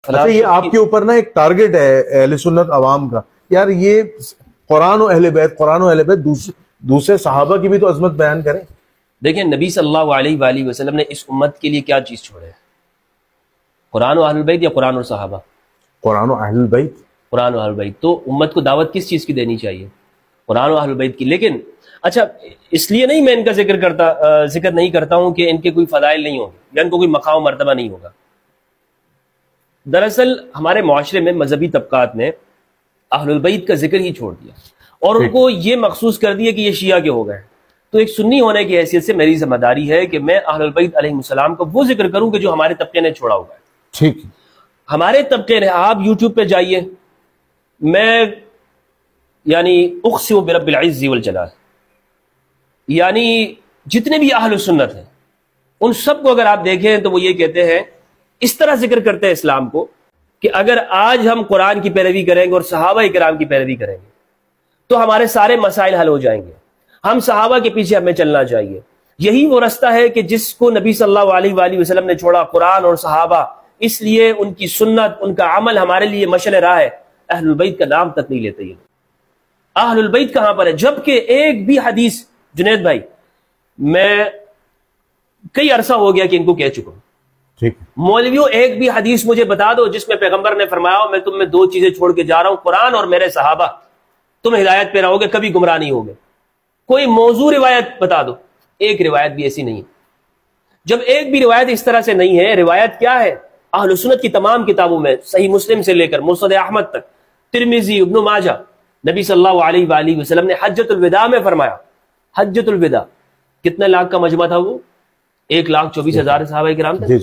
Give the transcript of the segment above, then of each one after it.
اچھا یہ آپ کے اوپر نا ایک ٹارگٹ ہے اہل سنت عوام کا، یار یہ قرآن و اہل بیت دوسرے صحابہ کی بھی تو عظمت بیان کریں۔ دیکھیں نبی صلی اللہ علیہ وآلہ وسلم نے اس امت کے لیے کیا چیز چھوڑے ہے؟ قرآن و اہل بیت یا قرآن اور صحابہ؟ قرآن و اہل بیت۔ قرآن و اہل بیت۔ تو امت کو دعوت کس چیز کی دینی چاہیے؟ قرآن و اہل بیت کی۔ لیکن اچھا اس لیے نہیں میں ان کا ذکر نہیں کرتا ہوں کہ ان کے کوئی فضائل نہیں ہوں گے یا ان کو کوئی مقام و مرتبہ نہیں ہوگا۔ دراصل ہمارے معاشرے میں مذہبی طبقات نے اہل البیت کا ذکر ہی چھوڑ دیا اور ان کو یہ مخصوص کر دیا کہ یہ شیعہ کے ہو گئے۔ تو ایک سنی ہونے کی حیثیت سے میری ذمہ داری ہے کہ میں اہل البیت علیہ السلام کا وہ ذکر کروں کہ جو ہمارے طبقے نے چھوڑا ہوا ہے۔ ٹھیک، ہمارے طبقے نے، آپ یوٹیوب پہ جائیے، میں یعنی اقسم برب العز والجلال، یعنی جتنے بھی اہل سنت ہیں ان سب کو اگر آپ دیکھیں تو وہ یہ کہتے ہیں، اس طرح ذکر کرتے ہیں اسلام کو کہ اگر آج ہم قرآن کی پیروی کریں گے اور صحابہ کرام کی پیروی کریں گے تو ہمارے سارے مسائل حل ہو جائیں گے، ہم صحابہ کے پیچھے ہمیں چلنا چاہیے۔ یہی وہ رستہ ہے کہ جس کو نبی صلی اللہ علیہ وآلہ وسلم نے چھوڑا، قرآن اور صحابہ، اس لیے ان کی سنت، ان کا عمل ہمارے لیے مشعل راہ ہے۔ اہل البیت کا نام تک نہیں لیتے یہ۔ اہل البیت کہاں پر ہے؟ جبکہ ایک بھی حدیث، جنید بھائی میں کئی عرصہ ہو گیا کہ ان کو کہہ چکا ہوں، مولویوں ایک بھی حدیث مجھے بتا دو جس میں پیغمبر نے فرمایا ہو میں تم میں دو چیزیں چھوڑ کے جا رہا ہوں، قرآن اور میرے صحابہ، تم ہدایت پہ رہو گے، کبھی گمراہ نہیں ہوگے۔ کوئی موضوع روایت بتا دو، ایک روایت بھی ایسی نہیں ہے۔ جب ایک بھی روایت اس طرح سے نہیں ہے، روایت کیا ہے؟ اہل سنت کی تمام کتابوں میں، صحیح مسلم سے لے کر مسند احمد تک، ترمذی، ابن ماجہ، نبی صلی اللہ علیہ وآلہ وسلم نے حجۃ الوداع میں فرمایا، حجۃ الوداع کتنے لاکھ کا مجمع تھا وہ؟ 1,24,000 صحابہ کرام تھے۔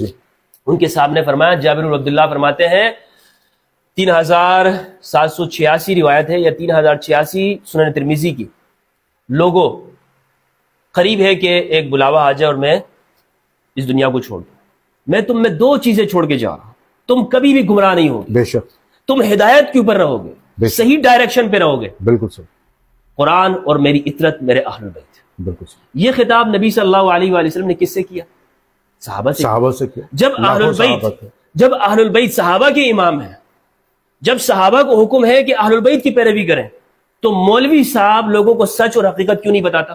ان کے سامنے فرمایا، جابر بن عبداللہ فرماتے ہیں 3,786 روایت ہے یا 3,086 سنن ترمذی کی، لوگوں قریب ہے کہ ایک بلاوا آ جائے اور میں اس دنیا کو چھوڑ دوں، میں تم میں دو چیزیں چھوڑ کے جا رہا ہوں، تم کبھی بھی گمراہ نہیں ہوگے، بے شک تم ہدایت کے اوپر رہو گے، صحیح ڈائریکشن پہ رہو گے، بالکل صحیح، قرآن اور میری اطرت، میرے اہل بیت، بالکل صحیح۔ یہ خطاب نبی صلی اللہ علیہ وآلہ وسلم نے کس سے کیا؟ صحابہ سے کیا۔ جب اہل البیت صحابہ کے امام ہیں، جب صحابہ کو حکم ہے کہ اہل البیت کی پیروی کریں، تو مولوی صاحب لوگوں کو سچ اور حقیقت کیوں نہیں بتاتا؟